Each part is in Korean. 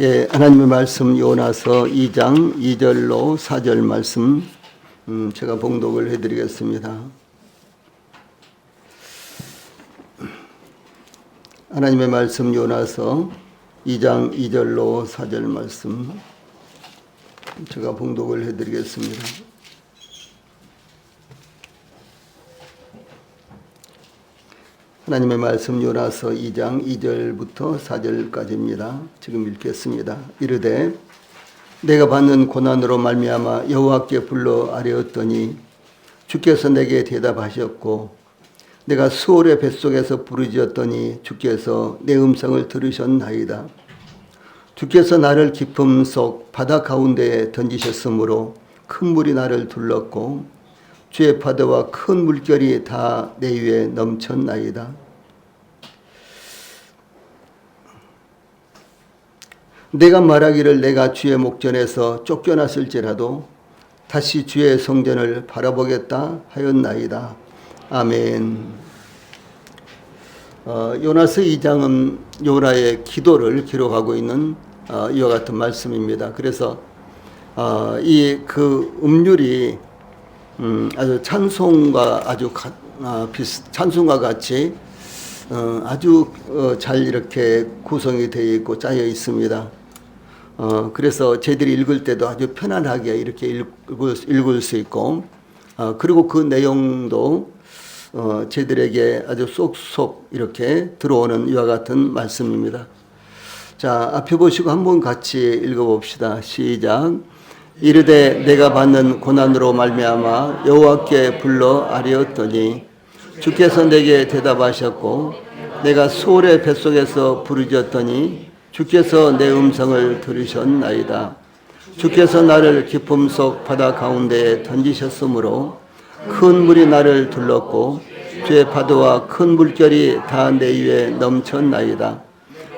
예, 하나님의 말씀 요나서 2장 2절로 4절 말씀 제가 봉독을 해드리겠습니다. 하나님의 말씀 요나서 2장 2절로 4절 말씀 제가 봉독을 해드리겠습니다. 하나님의 말씀 요나서 2장 2절부터 4절까지입니다. 지금 읽겠습니다. 이르되 내가 받는 고난으로 말미암아 여호와께 불러 아뢰었더니 주께서 내게 대답하셨고 내가 수월의 뱃속에서 부르짖었더니 주께서 내 음성을 들으셨나이다. 주께서 나를 깊음 속 바다 가운데에 던지셨으므로 큰 물이 나를 둘렀고 주의 파도와 큰 물결이 다 내 위에 넘쳤나이다. 내가 말하기를 내가 주의 목전에서 쫓겨났을지라도 다시 주의 성전을 바라보겠다 하였나이다. 아멘. 요나서 2장은 요나의 기도를 기록하고 있는 이와 같은 말씀입니다. 그래서 이 그 음률이 아주 찬송과 찬송과 같이 아주 잘 이렇게 구성이 되어 있고 짜여 있습니다. 그래서 저희들이 읽을 때도 아주 편안하게 이렇게 읽을 수 있고, 그리고 그 내용도 저희들에게 아주 쏙쏙 이렇게 들어오는 이와 같은 말씀입니다. 자, 앞에 보시고 한번 같이 읽어봅시다. 시작. 이르되 내가 받는 고난으로 말미암아 여호와께 불러 아뢰었더니 주께서 내게 대답하셨고 내가 수월의 뱃속에서 부르짖었더니 주께서 내 음성을 들으셨나이다. 주께서 나를 깊음 속 바다 가운데에 던지셨으므로 큰 물이 나를 둘렀고 주의 파도와 큰 물결이 다 내 위에 넘쳤나이다.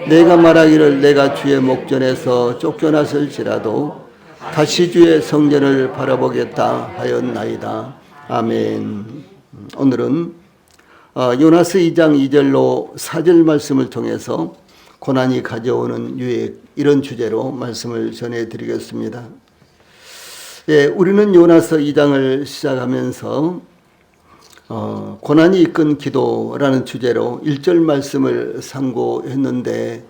내가 말하기를 내가 주의 목전에서 쫓겨났을지라도 다시 주의 성전을 바라보겠다 하였나이다. 아멘. 오늘은 요나서 2장 2절로 4절 말씀을 통해서 고난이 가져오는 유익, 이런 주제로 말씀을 전해드리겠습니다. 예, 우리는 요나서 2장을 시작하면서 고난이 이끈 기도라는 주제로 1절 말씀을 상고했는데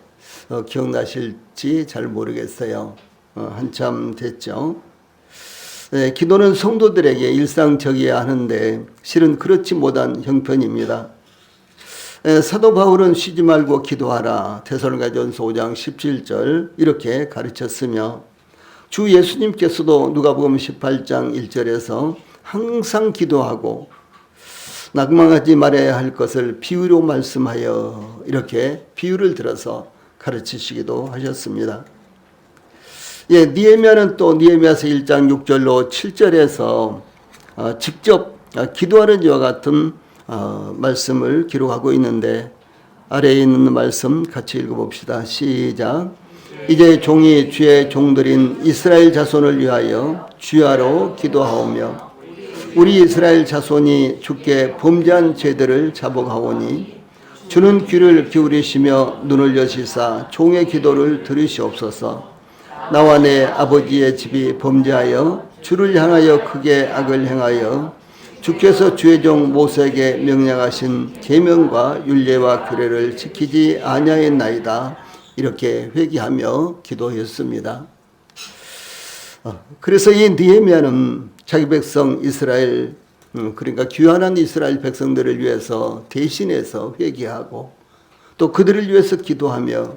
기억나실지 잘 모르겠어요. 한참 됐죠. 네, 기도는 성도들에게 일상적이어야 하는데 실은 그렇지 못한 형편입니다. 사도 바울은 쉬지 말고 기도하라 데살로니가전서 5장 17절 이렇게 가르쳤으며 주 예수님께서도 누가복음 18장 1절에서 항상 기도하고 낙망하지 말아야 할 것을 비유로 말씀하여 이렇게 비유를 들어서 가르치시기도 하셨습니다. 예, 니에미야는 또 니에미야서 1장 6절로 7절에서 직접 기도하는 이와 같은 말씀을 기록하고 있는데 아래에 있는 말씀 같이 읽어봅시다. 시작. 이제 종이 주의 종들인 이스라엘 자손을 위하여 주야로 기도하오며 우리 이스라엘 자손이 주께 범죄한 죄들을 자복하오니 주는 귀를 기울이시며 눈을 여시사 종의 기도를 들으시옵소서. 나와 내 아버지의 집이 범죄하여 주를 향하여 크게 악을 행하여 주께서 주의 종 모세에게 명령하신 계명과 율례와 규례를 지키지 아니하였나이다. 이렇게 회개하며 기도했습니다. 그래서 이 느헤미야는 자기 백성 이스라엘, 그러니까 귀환한 이스라엘 백성들을 위해서 대신해서 회개하고 또 그들을 위해서 기도하며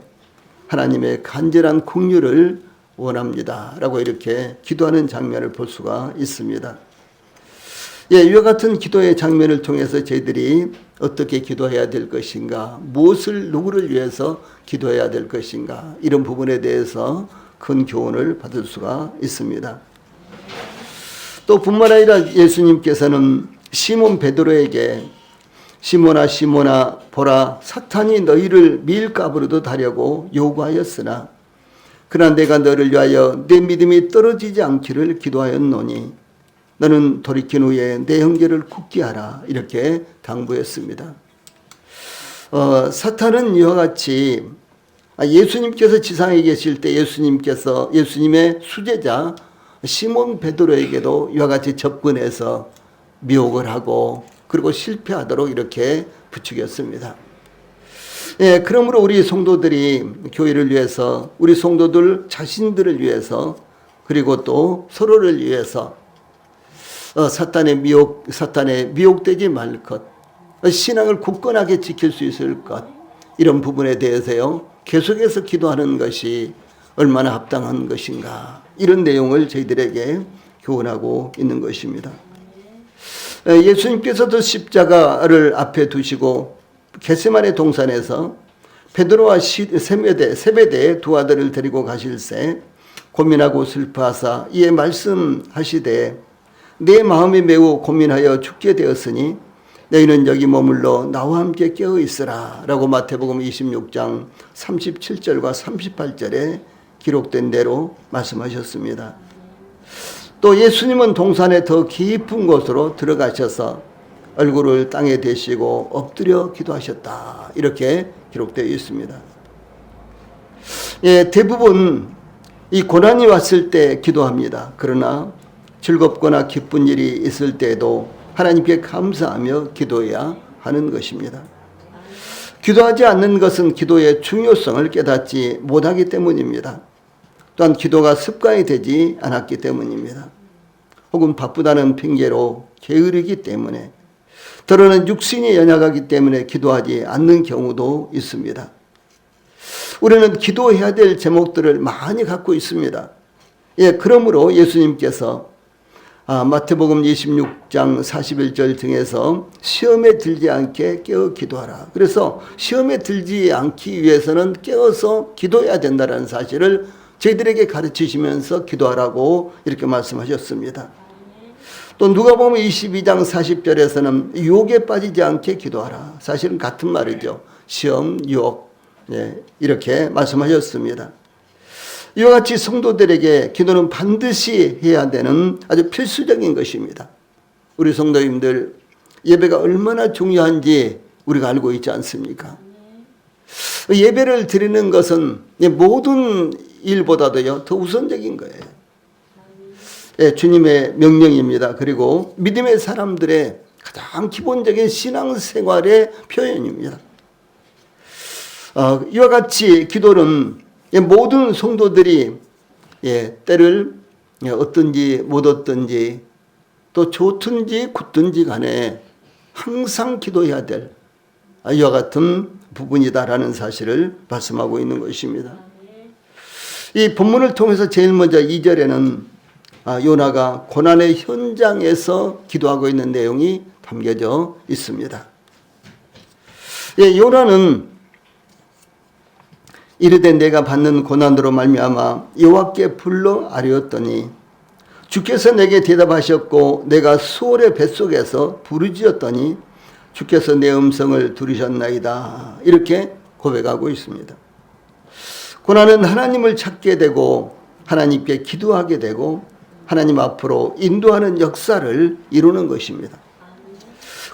하나님의 간절한 긍휼을 원합니다. 라고 이렇게 기도하는 장면을 볼 수가 있습니다. 예, 이와 같은 기도의 장면을 통해서 저희들이 어떻게 기도해야 될 것인가, 누구를 위해서 기도해야 될 것인가, 이런 부분에 대해서 큰 교훈을 받을 수가 있습니다. 또 뿐만 아니라 예수님께서는 시몬 베드로에게 시몬아 시몬아 보라 사탄이 너희를 밀가부르듯 하려고 요구하였으나 그러나 내가 너를 위하여 내 믿음이 떨어지지 않기를 기도하였노니 너는 돌이킨 후에 내 형제를 굳게 하라. 이렇게 당부했습니다. 사탄은 이와 같이 예수님께서 지상에 계실 때 예수님의 수제자 시몬 베드로에게도 이와 같이 접근해서 미혹을 하고 그리고 실패하도록 이렇게 부추겼습니다. 예, 그러므로 우리 성도들이 교회를 위해서, 우리 성도들 자신들을 위해서, 그리고 또 서로를 위해서 사탄에 미혹되지 말 것, 신앙을 굳건하게 지킬 수 있을 것, 이런 부분에 대해서요 계속해서 기도하는 것이 얼마나 합당한 것인가, 이런 내용을 저희들에게 교훈하고 있는 것입니다. 예수님께서도 십자가를 앞에 두시고 겟세마네 동산에서 베드로와 세베대의 두 아들을 데리고 가실새 고민하고 슬퍼하사 이에 말씀하시되 내 마음이 매우 고민하여 죽게 되었으니 너희는 여기 머물러 나와 함께 깨어 있으라 라고 마태복음 26장 37절과 38절에 기록된 대로 말씀하셨습니다. 또 예수님은 동산에 더 깊은 곳으로 들어가셔서 얼굴을 땅에 대시고 엎드려 기도하셨다, 이렇게 기록되어 있습니다. 예, 대부분 이 고난이 왔을 때 기도합니다. 그러나 즐겁거나 기쁜 일이 있을 때도 하나님께 감사하며 기도해야 하는 것입니다. 기도하지 않는 것은 기도의 중요성을 깨닫지 못하기 때문입니다. 또한 기도가 습관이 되지 않았기 때문입니다. 혹은 바쁘다는 핑계로 게으르기 때문에, 때로는 육신이 연약하기 때문에 기도하지 않는 경우도 있습니다. 우리는 기도해야 될 제목들을 많이 갖고 있습니다. 예, 그러므로 예수님께서 마태복음 26장 41절 등에서 시험에 들지 않게 깨어 기도하라. 그래서 시험에 들지 않기 위해서는 깨어서 기도해야 된다는 사실을 저희들에게 가르치시면서 기도하라고 이렇게 말씀하셨습니다. 또 누가복음 22장 40절에서는 유혹에 빠지지 않게 기도하라. 사실은 같은 말이죠. 시험, 유혹, 이렇게 말씀하셨습니다. 이와 같이 성도들에게 기도는 반드시 해야 되는 아주 필수적인 것입니다. 우리 성도님들, 예배가 얼마나 중요한지 우리가 알고 있지 않습니까? 예배를 드리는 것은 모든 일보다도요 더 우선적인 거예요. 예, 주님의 명령입니다. 그리고 믿음의 사람들의 가장 기본적인 신앙생활의 표현입니다. 이와 같이 기도는 모든 성도들이 때를 얻든지 못 얻든지 또 좋든지 굳든지 간에 항상 기도해야 될 이와 같은 부분이다라는 사실을 말씀하고 있는 것입니다. 이 본문을 통해서 제일 먼저 2절에는 요나가 고난의 현장에서 기도하고 있는 내용이 담겨져 있습니다. 요나는 이르되 내가 받는 고난으로 말미암아 여호와께 불러 아뢰었더니 주께서 내게 대답하셨고 내가 수월의 뱃속에서 부르짖었더니 주께서 내 음성을 들으셨나이다, 이렇게 고백하고 있습니다. 고난은 하나님을 찾게 되고 하나님께 기도하게 되고 하나님 앞으로 인도하는 역사를 이루는 것입니다.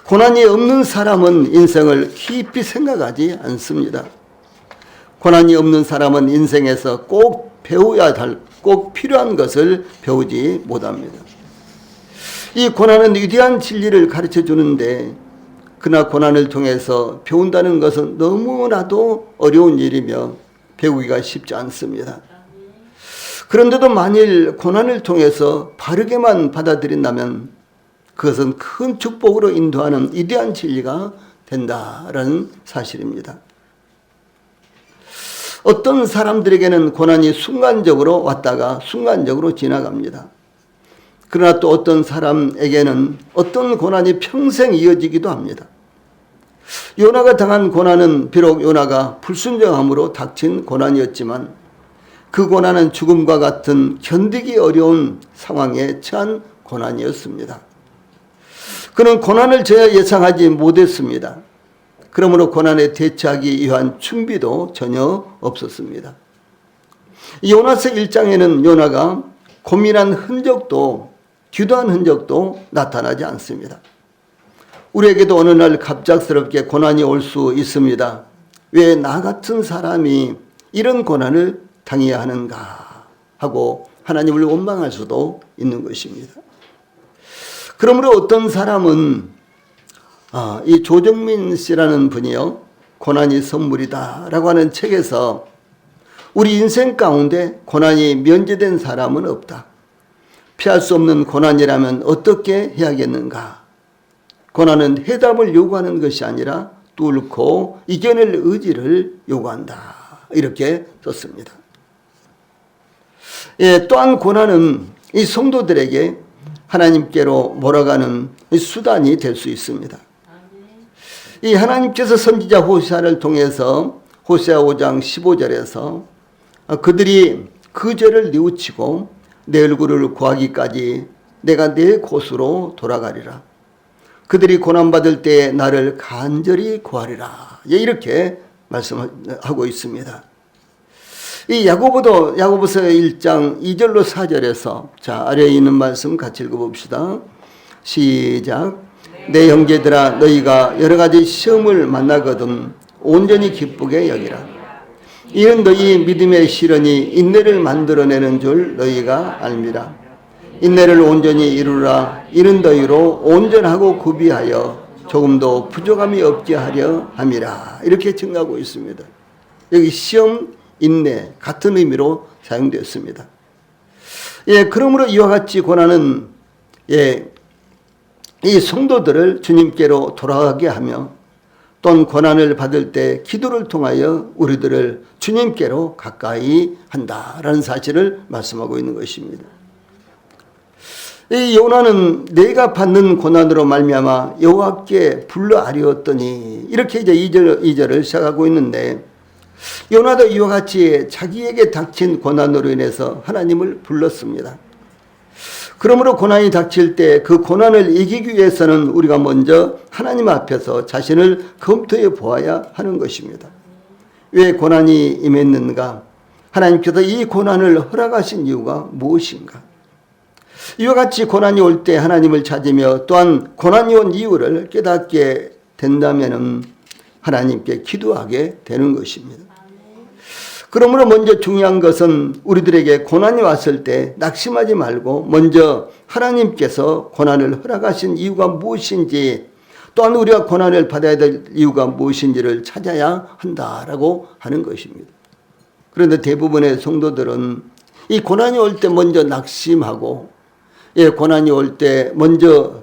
고난이 없는 사람은 인생을 깊이 생각하지 않습니다. 고난이 없는 사람은 인생에서 꼭 배워야 할, 꼭 필요한 것을 배우지 못합니다. 이 고난은 위대한 진리를 가르쳐 주는데 그러나 고난을 통해서 배운다는 것은 너무나도 어려운 일이며 배우기가 쉽지 않습니다. 그런데도 만일 고난을 통해서 바르게만 받아들인다면 그것은 큰 축복으로 인도하는 위대한 진리가 된다라는 사실입니다. 어떤 사람들에게는 고난이 순간적으로 왔다가 순간적으로 지나갑니다. 그러나 또 어떤 사람에게는 어떤 고난이 평생 이어지기도 합니다. 요나가 당한 고난은 비록 요나가 불순종함으로 닥친 고난이었지만 그 고난은 죽음과 같은 견디기 어려운 상황에 처한 고난이었습니다. 그는 고난을 전혀 예상하지 못했습니다. 그러므로 고난에 대처하기 위한 준비도 전혀 없었습니다. 요나서 1장에는 요나가 고민한 흔적도, 기도한 흔적도 나타나지 않습니다. 우리에게도 어느 날 갑작스럽게 고난이 올 수 있습니다. 왜 나 같은 사람이 이런 고난을 당해야 하는가 하고 하나님을 원망할 수도 있는 것입니다. 그러므로 어떤 사람은 이 조정민 씨라는 분이요, 고난이 선물이다 라고 하는 책에서 우리 인생 가운데 고난이 면제된 사람은 없다. 피할 수 없는 고난이라면 어떻게 해야겠는가? 고난은 해답을 요구하는 것이 아니라 뚫고 이겨낼 의지를 요구한다. 이렇게 썼습니다. 또한 고난은 이 성도들에게 하나님께로 몰아가는 수단이 될 수 있습니다. 이 하나님께서 선지자 호세아를 통해서 호세아 5장 15절에서 그들이 그 죄를 뉘우치고 내 얼굴을 구하기까지 내가 내 곳으로 돌아가리라. 그들이 고난받을 때에 나를 간절히 구하리라. 이렇게 말씀하고 있습니다. 이 야고보서 1장 2절로 4절에서 자, 아래에 있는 말씀 같이 읽어봅시다. 시작. 내 형제들아, 너희가 여러 가지 시험을 만나거든 온전히 기쁘게 여기라. 이는 너희 믿음의 시련이 인내를 만들어내는 줄 너희가 알미라. 인내를 온전히 이루라. 이는 너희로 온전하고 구비하여 조금도 부족함이 없게 하려 함이라. 이렇게 증가하고 있습니다. 여기 시험, 인내 같은 의미로 사용되었습니다. 그러므로 이와 같이 고난은 이 성도들을 주님께로 돌아가게 하며 또한 고난을 받을 때 기도를 통하여 우리들을 주님께로 가까이 한다라는 사실을 말씀하고 있는 것입니다. 이 요나는 내가 받는 고난으로 말미암아 여호와께 불러 아뢰었더니 이렇게 이제 2절을 시작하고 있는데, 요나도 이와 같이 자기에게 닥친 고난으로 인해서 하나님을 불렀습니다. 그러므로 고난이 닥칠 때 그 고난을 이기기 위해서는 우리가 먼저 하나님 앞에서 자신을 검토해 보아야 하는 것입니다. 왜 고난이 임했는가? 하나님께서 이 고난을 허락하신 이유가 무엇인가? 이와 같이 고난이 올 때 하나님을 찾으며 또한 고난이 온 이유를 깨닫게 된다면 하나님께 기도하게 되는 것입니다. 그러므로 먼저 중요한 것은 우리들에게 고난이 왔을 때 낙심하지 말고 먼저 하나님께서 고난을 허락하신 이유가 무엇인지, 또한 우리가 고난을 받아야 될 이유가 무엇인지를 찾아야 한다라고 하는 것입니다. 그런데 대부분의 성도들은 이 고난이 올 때 먼저 낙심하고 고난이 올 때 먼저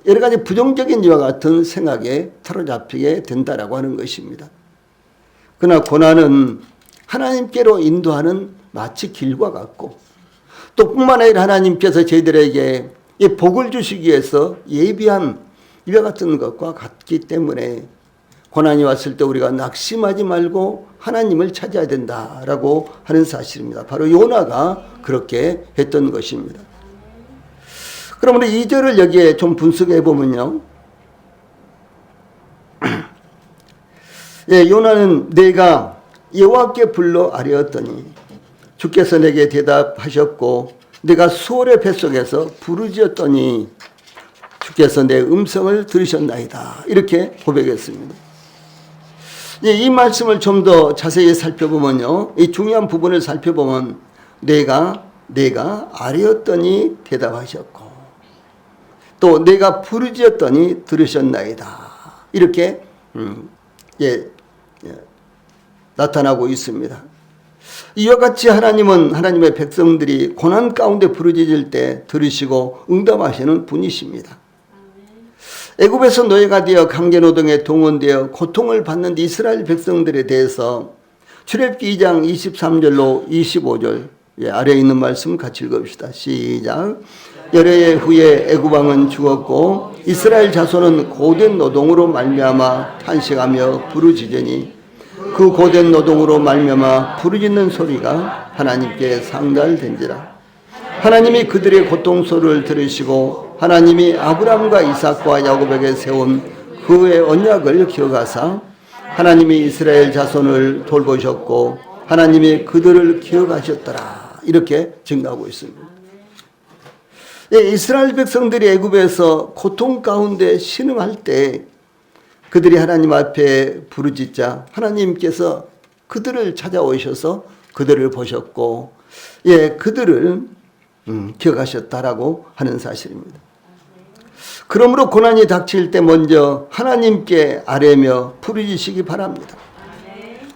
여러 가지 부정적인 이와 같은 생각에 사로잡히게 된다라고 하는 것입니다. 그러나 고난은 하나님께로 인도하는 마치 길과 같고, 또 뿐만 아니라 하나님께서 저희들에게 이 복을 주시기 위해서 예비한 이와 같은 것과 같기 때문에 고난이 왔을 때 우리가 낙심하지 말고 하나님을 찾아야 된다라고 하는 사실입니다. 바로 요나가 그렇게 했던 것입니다. 그러므로 2절을 여기에 좀 분석해 보면요, 요나는 내가 여호와께 불러 아뢰었더니 주께서 내게 대답하셨고 내가 수월의 뱃속에서 부르짖었더니 주께서 내 음성을 들으셨나이다. 이렇게 고백했습니다. 이 말씀을 좀 더 자세히 살펴보면요, 이 중요한 부분을 살펴보면 내가 아뢰었더니 대답하셨고 또 내가 부르짖었더니 들으셨나이다. 이렇게 나타나고 있습니다. 이와 같이 하나님은 하나님의 백성들이 고난 가운데 부르짖을 때 들으시고 응답하시는 분이십니다. 애굽에서 노예가 되어 강제노동에 동원되어 고통을 받는 이스라엘 백성들에 대해서 출애굽기 2장 23절로 25절 아래에 있는 말씀 같이 읽읍시다. 시작. 여러 해 후에 애굽 왕은 죽었고 이스라엘 자손은 고된 노동으로 말미암아 탄식하며 부르짖으니 그 고된 노동으로 말미암아 부르짖는 소리가 하나님께 상달된지라. 하나님이 그들의 고통소리를 들으시고 하나님이 아브라함과 이삭과 야곱에게 세운 그의 언약을 기억하사 하나님이 이스라엘 자손을 돌보셨고 하나님이 그들을 기억하셨더라. 이렇게 증가하고 있습니다. 이스라엘 백성들이 애굽에서 고통 가운데 신음할 때 그들이 하나님 앞에 부르짖자 하나님께서 그들을 찾아오셔서 그들을 보셨고, 예, 그들을 기억하셨다라고 하는 사실입니다. 그러므로 고난이 닥칠 때 먼저 하나님께 아뢰며 부르짖으시기 바랍니다.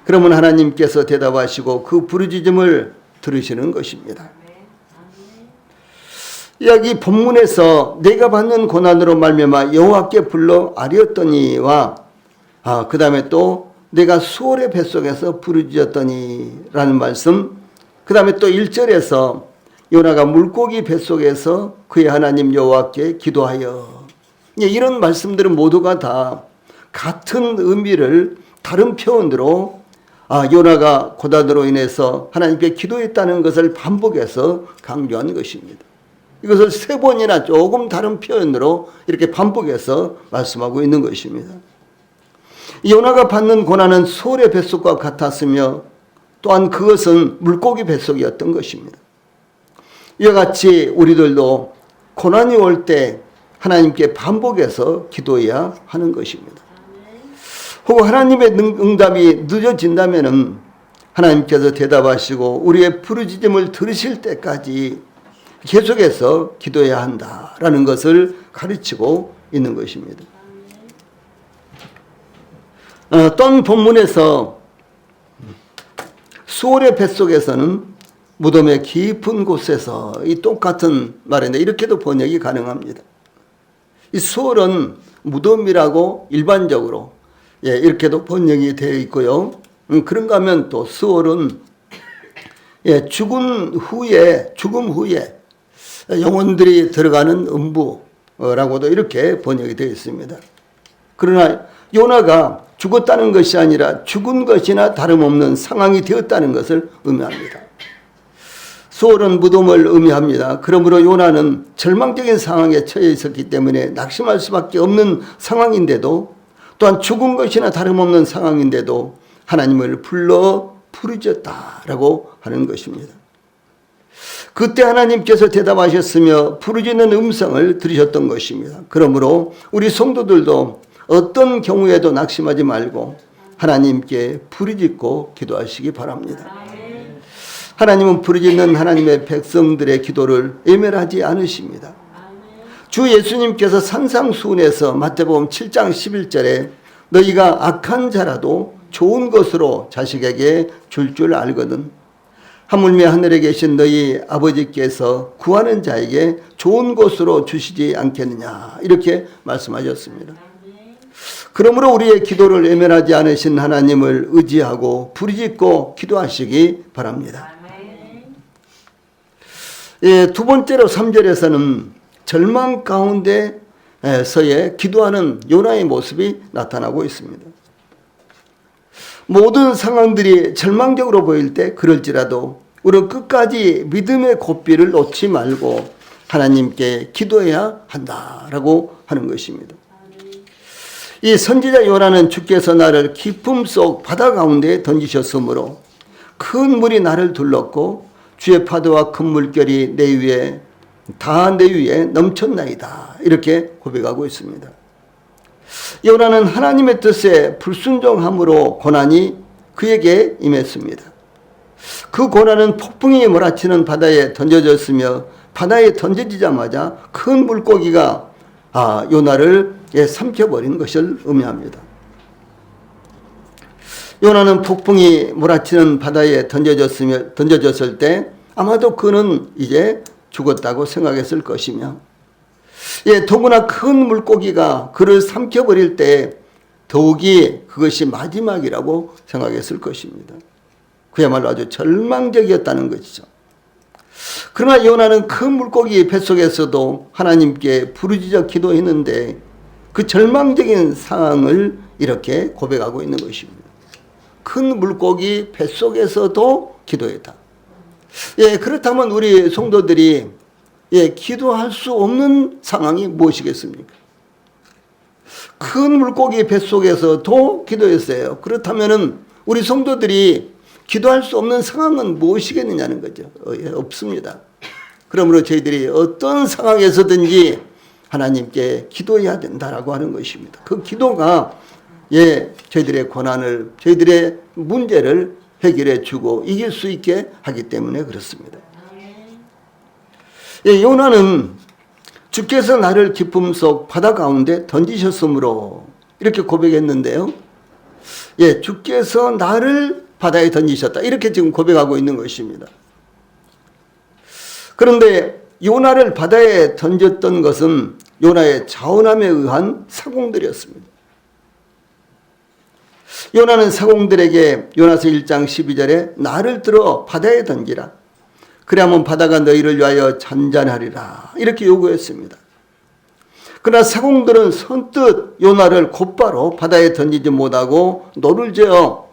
그러면 하나님께서 대답하시고 그 부르짖음을 들으시는 것입니다. 여기 본문에서 내가 받는 고난으로 말미암아 여호와께 불러 아뢰었더니와 그 다음에 또 내가 수월의 뱃속에서 부르짖었더니 라는 말씀, 그 다음에 또 1절에서 요나가 물고기 뱃속에서 그의 하나님 여호와께 기도하여, 이런 말씀들은 모두가 다 같은 의미를 다른 표현으로 요나가 고난으로 인해서 하나님께 기도했다는 것을 반복해서 강조한 것입니다. 이것을 3번이나 조금 다른 표현으로 이렇게 반복해서 말씀하고 있는 것입니다. 요나가 받는 고난은 소의 뱃속과 같았으며 또한 그것은 물고기 뱃속이었던 것입니다. 이와 같이 우리들도 고난이 올 때 하나님께 반복해서 기도해야 하는 것입니다. 혹은 하나님의 응답이 늦어진다면 하나님께서 대답하시고 우리의 부르짖음을 들으실 때까지 계속해서 기도해야 한다라는 것을 가르치고 있는 것입니다. 어떤 본문에서 수월의 뱃속에서는 무덤의 깊은 곳에서, 이 똑같은 말인데 이렇게도 번역이 가능합니다. 이 수월은 무덤이라고 일반적으로 이렇게도 번역이 되어 있고요. 그런가 하면 또 수월은 죽음 후에 영혼들이 들어가는 음부라고도 이렇게 번역이 되어 있습니다. 그러나 요나가 죽었다는 것이 아니라 죽은 것이나 다름없는 상황이 되었다는 것을 의미합니다. 수월은 무덤을 의미합니다. 그러므로 요나는 절망적인 상황에 처해 있었기 때문에 낙심할 수밖에 없는 상황인데도, 또한 죽은 것이나 다름없는 상황인데도 하나님을 불러 부르짖었다라고 하는 것입니다. 그때 하나님께서 대답하셨으며 부르짖는 음성을 들으셨던 것입니다. 그러므로 우리 성도들도 어떤 경우에도 낙심하지 말고 하나님께 부르짖고 기도하시기 바랍니다. 하나님은 부르짖는 하나님의 백성들의 기도를 외면하지 않으십니다. 주 예수님께서 산상수훈에서 마태복음 7장 11절에 너희가 악한 자라도 좋은 것으로 자식에게 줄 알거든 하물며 하늘에 계신 너희 아버지께서 구하는 자에게 좋은 것으로 주시지 않겠느냐, 이렇게 말씀하셨습니다. 그러므로 우리의 기도를 외면하지 않으신 하나님을 의지하고 부르짖고 기도하시기 바랍니다. 두 번째로 3절에서는 절망 가운데서의 기도하는 요나의 모습이 나타나고 있습니다. 모든 상황들이 절망적으로 보일 때 그럴지라도 우리는 끝까지 믿음의 고삐를 놓지 말고 하나님께 기도해야 한다라고 하는 것입니다. 이 선지자 요나는 주께서 나를 깊음 속 바다 가운데 던지셨으므로 큰 물이 나를 둘렀고 주의 파도와 큰 물결이 내 위에 넘쳤나이다, 이렇게 고백하고 있습니다. 요나는 하나님의 뜻에 불순종함으로 고난이 그에게 임했습니다. 그 고난은 폭풍이 몰아치는 바다에 던져졌으며 바다에 던져지자마자 큰 물고기가 요나를 삼켜버린 것을 의미합니다. 요나는 폭풍이 몰아치는 바다에 던져졌을 때 아마도 그는 이제 죽었다고 생각했을 것이며, 더구나 큰 물고기가 그를 삼켜버릴 때 더욱이 그것이 마지막이라고 생각했을 것입니다. 그야말로 아주 절망적이었다는 것이죠. 그러나 요나는 큰 물고기 뱃속에서도 하나님께 부르짖어 기도했는데 그 절망적인 상황을 이렇게 고백하고 있는 것입니다. 큰 물고기 뱃속에서도 기도했다. 그렇다면 우리 성도들이 기도할 수 없는 상황이 무엇이겠습니까? 큰 물고기 뱃속에서도 기도했어요. 그렇다면 우리 성도들이 기도할 수 없는 상황은 무엇이겠느냐는 거죠. 없습니다. 그러므로 저희들이 어떤 상황에서든지 하나님께 기도해야 된다라고 하는 것입니다. 그 기도가 저희들의 고난을, 저희들의 문제를 해결해 주고 이길 수 있게 하기 때문에 그렇습니다. 요나는 주께서 나를 기쁨 속 바다 가운데 던지셨으므로 이렇게 고백했는데요. 주께서 나를 바다에 던지셨다. 이렇게 지금 고백하고 있는 것입니다. 그런데 요나를 바다에 던졌던 것은 요나의 자원함에 의한 사공들이었습니다. 요나는 사공들에게 요나서 1장 12절에 나를 들어 바다에 던지라. 그래야만 바다가 너희를 위하여 잔잔하리라. 이렇게 요구했습니다. 그러나 사공들은 선뜻 요나를 곧바로 바다에 던지지 못하고 노를 저어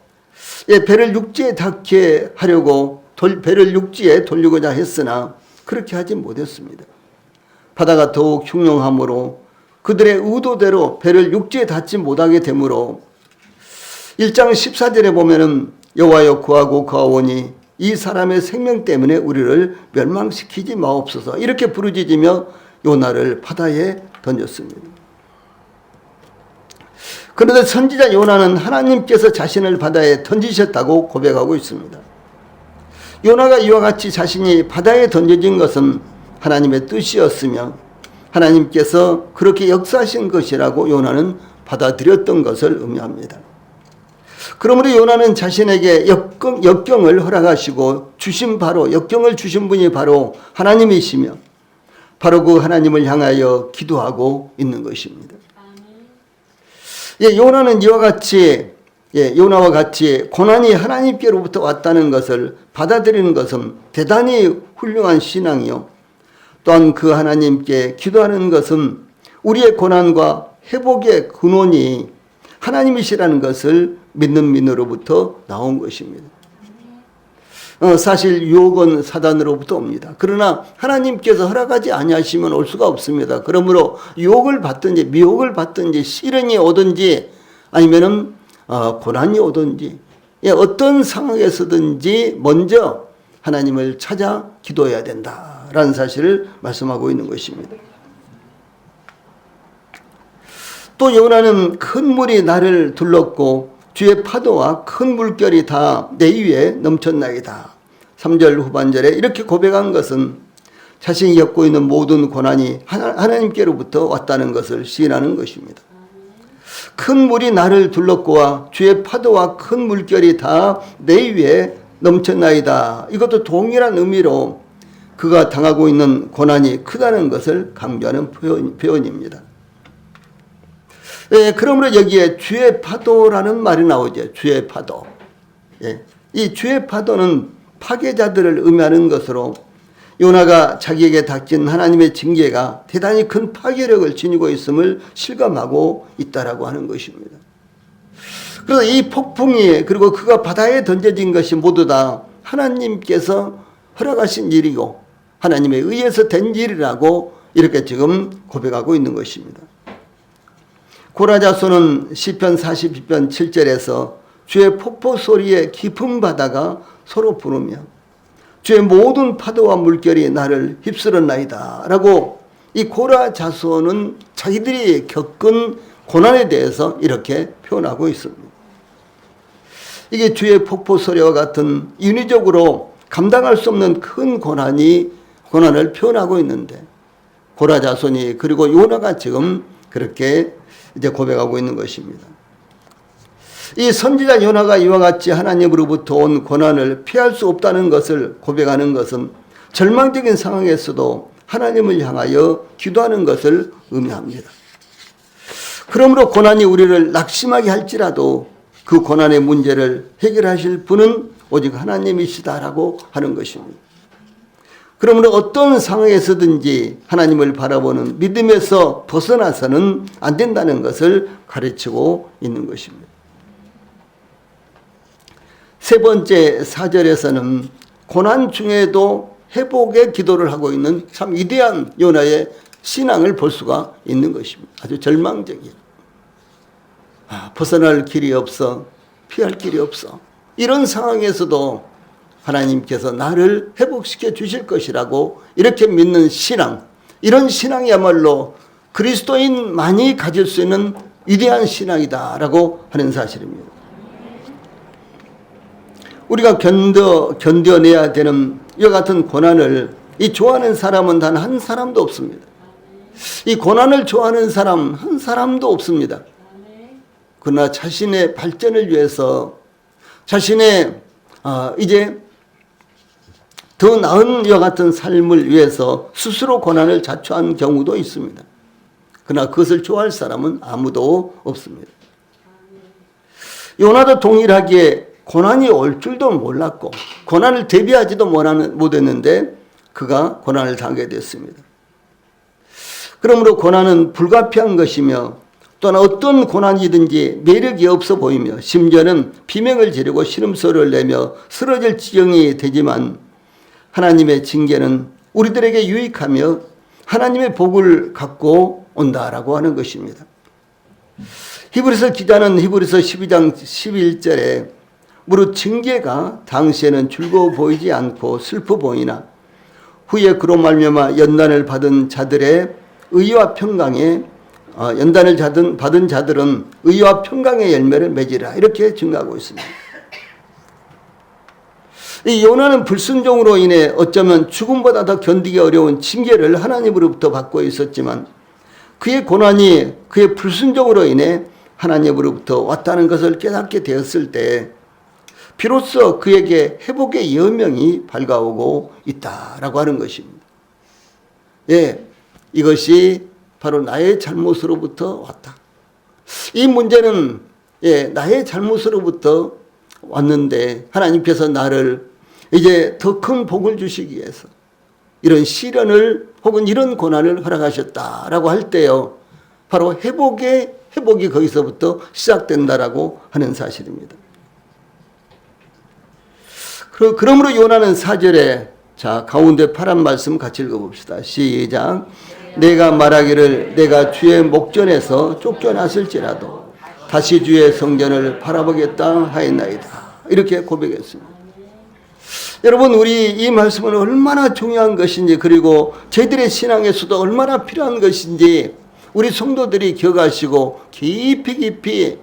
배를 육지에 닿게 하려고 배를 육지에 돌리고자 했으나 그렇게 하지 못했습니다. 바다가 더욱 흉흉함으로 그들의 의도대로 배를 육지에 닿지 못하게 되므로 1장 14절에 보면은 여호와여 구하고 구하오니 이 사람의 생명 때문에 우리를 멸망시키지 마옵소서 이렇게 부르짖으며 요나를 바다에 던졌습니다. 그런데 선지자 요나는 하나님께서 자신을 바다에 던지셨다고 고백하고 있습니다. 요나가 이와 같이 자신이 바다에 던져진 것은 하나님의 뜻이었으며 하나님께서 그렇게 역사하신 것이라고 요나는 받아들였던 것을 의미합니다. 그러므로 요나는 자신에게 역경을 허락하시고 역경을 주신 분이 바로 하나님이시며 바로 그 하나님을 향하여 기도하고 있는 것입니다. 요나는 요나와 같이 고난이 하나님께로부터 왔다는 것을 받아들이는 것은 대단히 훌륭한 신앙이요. 또한 그 하나님께 기도하는 것은 우리의 고난과 회복의 근원이 하나님이시라는 것을 믿는 민으로부터 나온 것입니다. 사실 유혹은 사단으로부터 옵니다. 그러나 하나님께서 허락하지 아니하시면 올 수가 없습니다. 그러므로 유혹을 받든지 미혹을 받든지 시련이 오든지 아니면은 고난이 오든지 어떤 상황에서든지 먼저 하나님을 찾아 기도해야 된다라는 사실을 말씀하고 있는 것입니다. 또 요나는 큰 물이 나를 둘렀고 주의 파도와 큰 물결이 다 내 위에 넘쳤나이다. 3절 후반절에 이렇게 고백한 것은 자신이 겪고 있는 모든 고난이 하나님께로부터 왔다는 것을 시인하는 것입니다. 큰 물이 나를 둘렀고와 주의 파도와 큰 물결이 다 내 위에 넘쳤나이다. 이것도 동일한 의미로 그가 당하고 있는 고난이 크다는 것을 강조하는 표현입니다. 그러므로 여기에 주의 파도라는 말이 나오죠. 주의 파도. 이 주의 파도는 파괴자들을 의미하는 것으로 요나가 자기에게 닥친 하나님의 징계가 대단히 큰 파괴력을 지니고 있음을 실감하고 있다라고 하는 것입니다. 그래서 이 폭풍이 그리고 그가 바다에 던져진 것이 모두 다 하나님께서 허락하신 일이고 하나님에 의해서 된 일이라고 이렇게 지금 고백하고 있는 것입니다. 고라자손은 시편 42편 7절에서 주의 폭포 소리에 깊은 바다가 서로 부르며 주의 모든 파도와 물결이 나를 휩쓸었나이다 라고 이 고라자손은 자기들이 겪은 고난에 대해서 이렇게 표현하고 있습니다. 이게 주의 폭포 소리와 같은 인위적으로 감당할 수 없는 큰 고난을 표현하고 있는데 고라자손이 그리고 요나가 지금 그렇게 이제 고백하고 있는 것입니다. 이 선지자 요나가 이와 같이 하나님으로부터 온 고난을 피할 수 없다는 것을 고백하는 것은 절망적인 상황에서도 하나님을 향하여 기도하는 것을 의미합니다. 그러므로 고난이 우리를 낙심하게 할지라도 그 고난의 문제를 해결하실 분은 오직 하나님이시다라고 하는 것입니다. 그러므로 어떤 상황에서든지 하나님을 바라보는 믿음에서 벗어나서는 안 된다는 것을 가르치고 있는 것입니다. 세 번째 4절에서는 고난 중에도 회복의 기도를 하고 있는 참 위대한 요나의 신앙을 볼 수가 있는 것입니다. 아주 절망적이에요. 벗어날 길이 없어, 피할 길이 없어. 이런 상황에서도 하나님께서 나를 회복시켜 주실 것이라고 이렇게 믿는 신앙, 이런 신앙이야말로 그리스도인만이 가질 수 있는 위대한 신앙이다라고 하는 사실입니다. 우리가 견뎌내야 되는 이와 같은 고난을 이 좋아하는 사람은 단 한 사람도 없습니다. 이 고난을 좋아하는 사람 한 사람도 없습니다. 그러나 자신의 발전을 위해서 자신의 이제 더 나은 이와 같은 삶을 위해서 스스로 고난을 자초한 경우도 있습니다. 그러나 그것을 좋아할 사람은 아무도 없습니다. 요나도 동일하게 고난이 올 줄도 몰랐고 고난을 대비하지도 못했는데 그가 고난을 당하게 됐습니다. 그러므로 고난은 불가피한 것이며 또는 어떤 고난이든지 매력이 없어 보이며 심지어는 비명을 지르고 신음소리를 내며 쓰러질 지경이 되지만 하나님의 징계는 우리들에게 유익하며 하나님의 복을 갖고 온다라고 하는 것입니다. 히브리서 기자는 히브리서 12장 11절에 무릇 징계가 당시에는 즐거워 보이지 않고 슬퍼 보이나 후에 그로 말미암아 연단을 받은 자들의 의와 평강에 연단을 받은 자들은 의와 평강의 열매를 맺으라 이렇게 증가하고 있습니다. 이 요나는 불순종으로 인해 어쩌면 죽음보다 더 견디기 어려운 징계를 하나님으로부터 받고 있었지만 그의 고난이 그의 불순종으로 인해 하나님으로부터 왔다는 것을 깨닫게 되었을 때 비로소 그에게 회복의 여명이 밝아오고 있다라고 하는 것입니다. 예, 이것이 바로 나의 잘못으로부터 왔다. 이 문제는 나의 잘못으로부터 왔는데 하나님께서 나를 이제 더 큰 복을 주시기 위해서 이런 시련을 혹은 이런 고난을 허락하셨다라고 할 때요. 바로 회복이 거기서부터 시작된다라고 하는 사실입니다. 그러므로 요나는 4절에 자 가운데 파란 말씀 같이 읽어봅시다. 시작. 내가 말하기를 내가 주의 목전에서 쫓겨났을지라도 다시 주의 성전을 바라보겠다 하였나이다. 이렇게 고백했습니다. 여러분 우리 이 말씀은 얼마나 중요한 것인지 그리고 저희들의 신앙에서도 얼마나 필요한 것인지 우리 성도들이 기억하시고 깊이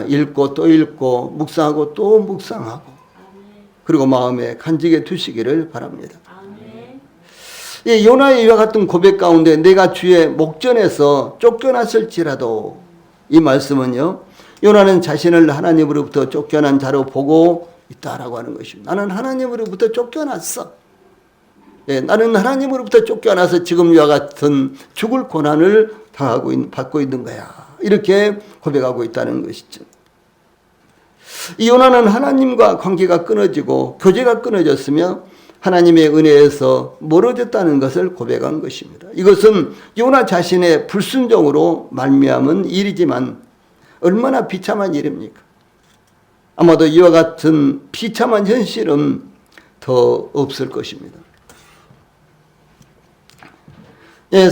읽고 또 읽고 묵상하고 또 묵상하고 그리고 마음에 간직해 두시기를 바랍니다. 이 요나의 이와 같은 고백 가운데 내가 주의 목전에서 쫓겨났을지라도 이 말씀은요. 요나는 자신을 하나님으로부터 쫓겨난 자로 보고 있다라고 하는 것입니다. 나는 하나님으로부터 쫓겨났어. 나는 하나님으로부터 쫓겨나서 지금 이와 같은 죽을 고난을 받고 있는 거야. 이렇게 고백하고 있다는 것이죠. 이 요나는 하나님과 관계가 끊어지고 교제가 끊어졌으며 하나님의 은혜에서 멀어졌다는 것을 고백한 것입니다. 이것은 요나 자신의 불순종으로 말미암은 일이지만 얼마나 비참한 일입니까? 아마도 이와 같은 비참한 현실은 더 없을 것입니다.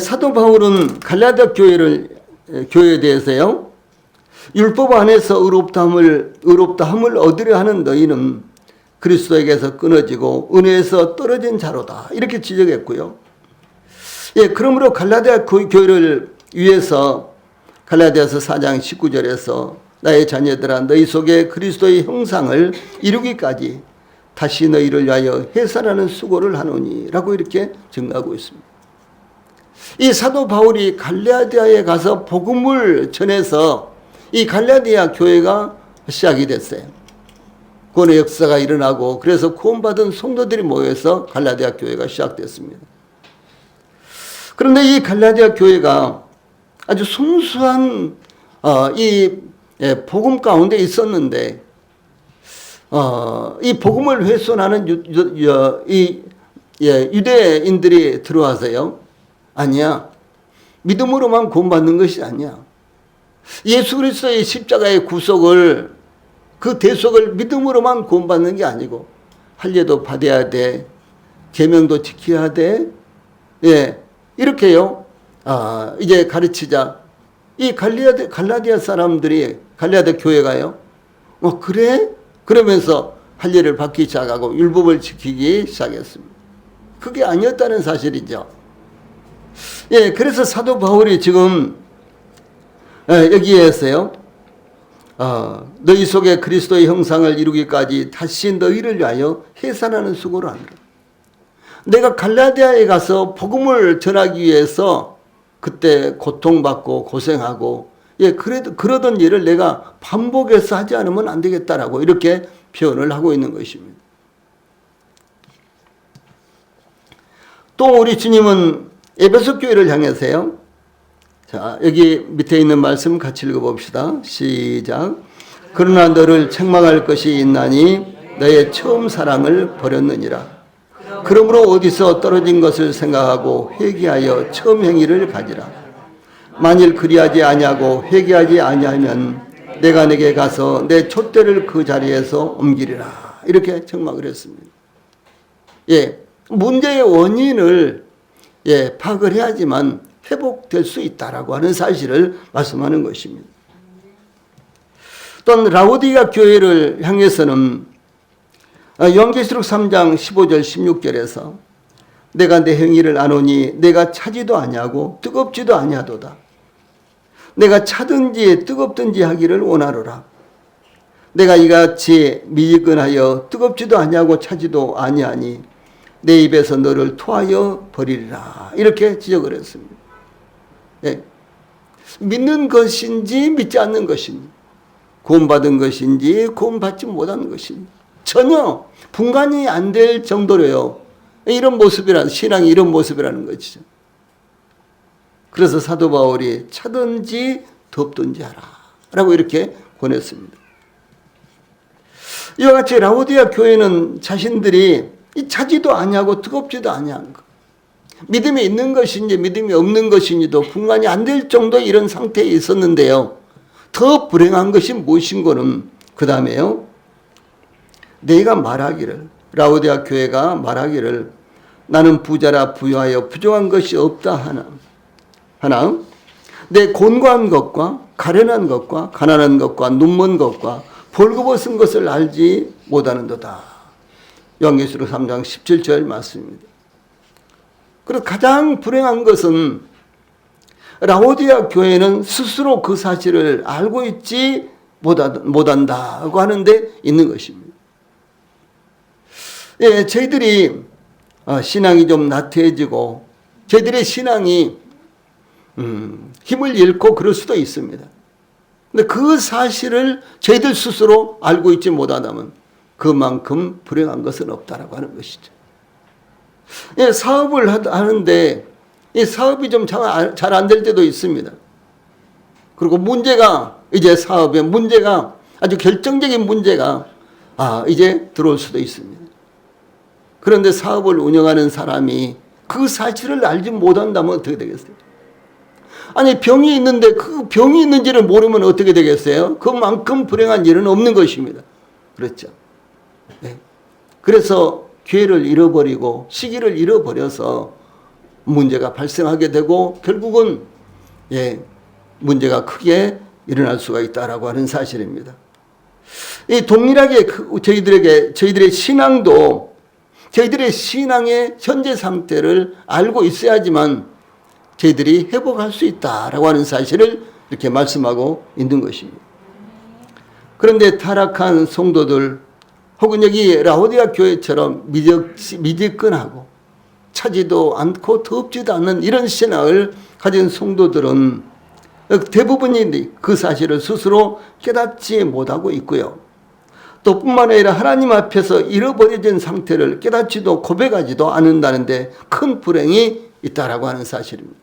사도 바울은 갈라디아 교회에 대해서요. 율법 안에서 의롭다함을 얻으려 하는 너희는 그리스도에게서 끊어지고 은혜에서 떨어진 자로다. 이렇게 지적했고요. 그러므로 갈라디아 교회를 위해서 갈라디아서 4장 19절에서 나의 자녀들아 너희 속에 그리스도의 형상을 이루기까지 다시 너희를 위하여 해산하는 수고를 하노니 라고 이렇게 증가하고 있습니다. 이 사도 바울이 갈라디아에 가서 복음을 전해서 이 갈라디아 교회가 시작이 됐어요. 구원의 역사가 일어나고 그래서 구원받은 성도들이 모여서 갈라디아 교회가 시작됐습니다. 그런데 이 갈라디아 교회가 아주 순수한 이 복음 가운데 있었는데 이 복음을 훼손하는 유대인들이 들어와서요. 아니야. 믿음으로만 구원받는 것이 아니야. 예수 그리스도의 십자가의 구속을 그 대속을 믿음으로만 구원받는 게 아니고 할례도 받아야 돼. 계명도 지켜야 돼. 이렇게요. 이제 가르치자. 이 갈라디아 사람들이 갈라디아 교회가요. 그래? 그러면서 할례를 받기 시작하고 율법을 지키기 시작했습니다. 그게 아니었다는 사실이죠. 그래서 사도 바울이 지금 여기에서요, 너희 속에 그리스도의 형상을 이루기까지 다시 너희를 위하여 해산하는 수고를 하느라. 내가 갈라디아에 가서 복음을 전하기 위해서 그때 고통받고 고생하고, 그래도 그러던 일을 내가 반복해서 하지 않으면 안 되겠다라고 이렇게 표현을 하고 있는 것입니다. 또 우리 주님은 에베소 교회를 향해서요. 자, 여기 밑에 있는 말씀 같이 읽어봅시다. 시작. 그러나 너를 책망할 것이 있나니 너의 처음 사랑을 버렸느니라. 그러므로 어디서 떨어진 것을 생각하고 회개하여 처음 행위를 가지라. 만일 그리하지 아니하고 회개하지 아니하면 내가 내게 가서 내 촛대를 그 자리에서 옮기리라. 이렇게 책망을 했습니다. 문제의 원인을 파악을 해야지만 회복될 수 있다라고 하는 사실을 말씀하는 것입니다. 또한 라오디가 교회를 향해서는 요한계시록 3장 15절 16절에서 내가 내 행위를 아노니 내가 차지도 아니하고 뜨겁지도 아니하도다. 내가 차든지 뜨겁든지 하기를 원하노라. 내가 이같이 미지근하여 뜨겁지도 아니하고 차지도 아니하니 내 입에서 너를 토하여 버리리라. 이렇게 지적을 했습니다. 믿는 것인지 믿지 않는 것인지, 구원받은 것인지 구원받지 못한 것인지 전혀 분간이 안 될 정도로요. 이런 모습이라는, 신앙이 이런 모습이라는 것이죠. 그래서 사도 바울이 차든지 덥든지 하라 라고 이렇게 권했습니다. 이와 같이 라오디아 교회는 자신들이 차지도 아니하고 뜨겁지도 아니한 것, 믿음이 있는 것인지 믿음이 없는 것인지도 분간이 안 될 정도의 이런 상태에 있었는데요. 더 불행한 것이 무엇인고는 그 다음에요. 내가 말하기를, 라오디아 교회가 말하기를 나는 부자라 부유하여 부족한 것이 없다 하나 내 곤고한 것과 가련한 것과 가난한 것과 눈먼 것과 벌거벗은 것을 알지 못하는도다. 요한계시록 3장 17절 말씀입니다. 그리고 가장 불행한 것은 라오디아 교회는 스스로 그 사실을 알고 있지 못한다고 하는데 있는 것입니다. 저희들이 신앙이 좀 나태해지고 저희들의 신앙이 힘을 잃고 그럴 수도 있습니다. 근데 그 사실을 저희들 스스로 알고 있지 못하다면 그만큼 불행한 것은 없다라고 하는 것이죠. 사업을 하는데 이 사업이 좀 잘 안 될 때도 있습니다. 그리고 문제가 이제 사업의 문제가 아주 결정적인 문제가 이제 들어올 수도 있습니다. 그런데 사업을 운영하는 사람이 그 사실을 알지 못한다면 어떻게 되겠어요? 아니 병이 있는데 그 병이 있는지를 모르면 어떻게 되겠어요? 그만큼 불행한 일은 없는 것입니다. 그렇죠? 네. 그래서 기회를 잃어버리고 시기를 잃어버려서 문제가 발생하게 되고 결국은 문제가 크게 일어날 수가 있다라고 하는 사실입니다. 이 동일하게 저희들의 신앙도 저희들의 신앙의 현재 상태를 알고 있어야지만 저희들이 회복할 수 있다라고 하는 사실을 이렇게 말씀하고 있는 것입니다. 그런데 타락한 성도들 혹은 여기 라오디아 교회처럼 미지근하고 차지도 않고 덥지도 않는 이런 신앙을 가진 성도들은 대부분이 그 사실을 스스로 깨닫지 못하고 있고요. 또 뿐만 아니라 하나님 앞에서 잃어버려진 상태를 깨닫지도 고백하지도 않는다는데 큰 불행이 있다라고 하는 사실입니다.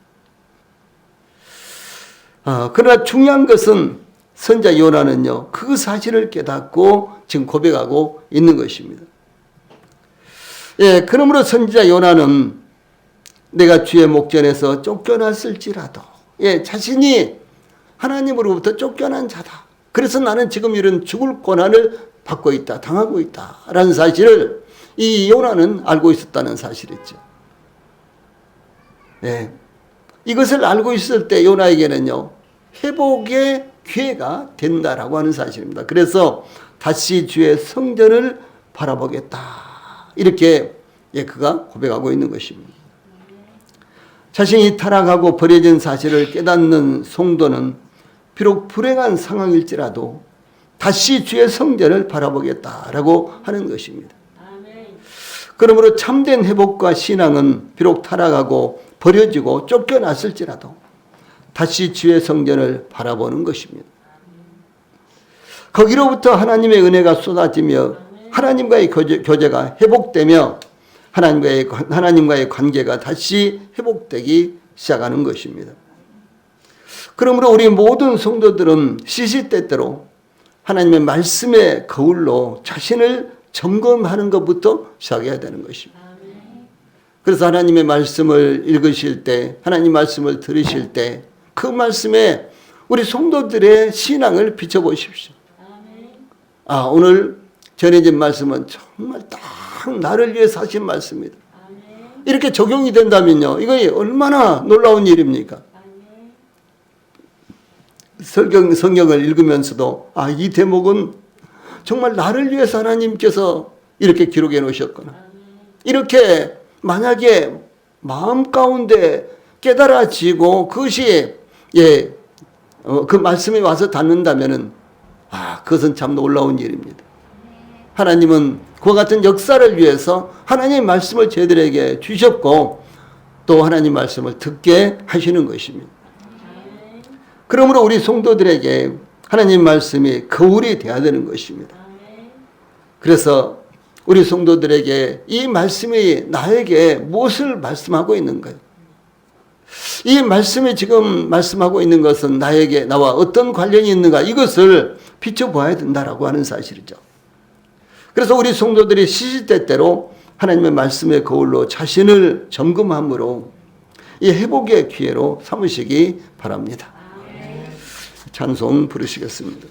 그러나 중요한 것은 선지자 요나는요, 그 사실을 깨닫고 지금 고백하고 있는 것입니다. 그러므로 선지자 요나는 내가 주의 목전에서 쫓겨났을지라도, 자신이 하나님으로부터 쫓겨난 자다. 그래서 나는 지금 이런 죽을 고난을 받고 있다, 당하고 있다. 라는 사실을 이 요나는 알고 있었다는 사실이죠. 이것을 알고 있을 때 요나에게는요, 회복의 기회가 된다라고 하는 사실입니다. 그래서 다시 주의 성전을 바라보겠다. 이렇게 그가 고백하고 있는 것입니다. 자신이 타락하고 버려진 사실을 깨닫는 성도는 비록 불행한 상황일지라도 다시 주의 성전을 바라보겠다라고 하는 것입니다. 그러므로 참된 회복과 신앙은 비록 타락하고 버려지고 쫓겨났을지라도 다시 주의 성전을 바라보는 것입니다. 거기로부터 하나님의 은혜가 쏟아지며 하나님과의 교제가 회복되며 하나님과의 관계가 다시 회복되기 시작하는 것입니다. 그러므로 우리 모든 성도들은 시시때때로 하나님의 말씀의 거울로 자신을 점검하는 것부터 시작해야 되는 것입니다. 그래서 하나님의 말씀을 읽으실 때, 하나님 말씀을 들으실 때 그 말씀에 우리 성도들의 신앙을 비춰보십시오. 오늘 전해진 말씀은 정말 딱 나를 위해 사신 말씀이다. 이렇게 적용이 된다면요, 이거 얼마나 놀라운 일입니까? 성경을 읽으면서도 이 대목은 정말 나를 위해서 하나님께서 이렇게 기록해 놓으셨구나. 이렇게 만약에 마음 가운데 깨달아지고 그것이 그 말씀에 와서 닿는다면은 그것은 참 놀라운 일입니다. 하나님은 그와 같은 역사를 위해서 하나님의 말씀을 저희들에게 주셨고 또 하나님 말씀을 듣게 하시는 것입니다. 그러므로 우리 성도들에게 하나님 말씀이 거울이 되어야 되는 것입니다. 그래서 우리 성도들에게 이 말씀이 나에게 무엇을 말씀하고 있는가요? 이 말씀이 지금 말씀하고 있는 것은 나와 어떤 관련이 있는가, 이것을 비춰보아야 된다라고 하는 사실이죠. 그래서 우리 성도들이 시시때때로 하나님의 말씀의 거울로 자신을 점검함으로 이 회복의 기회로 삼으시기 바랍니다. 찬송 부르시겠습니다.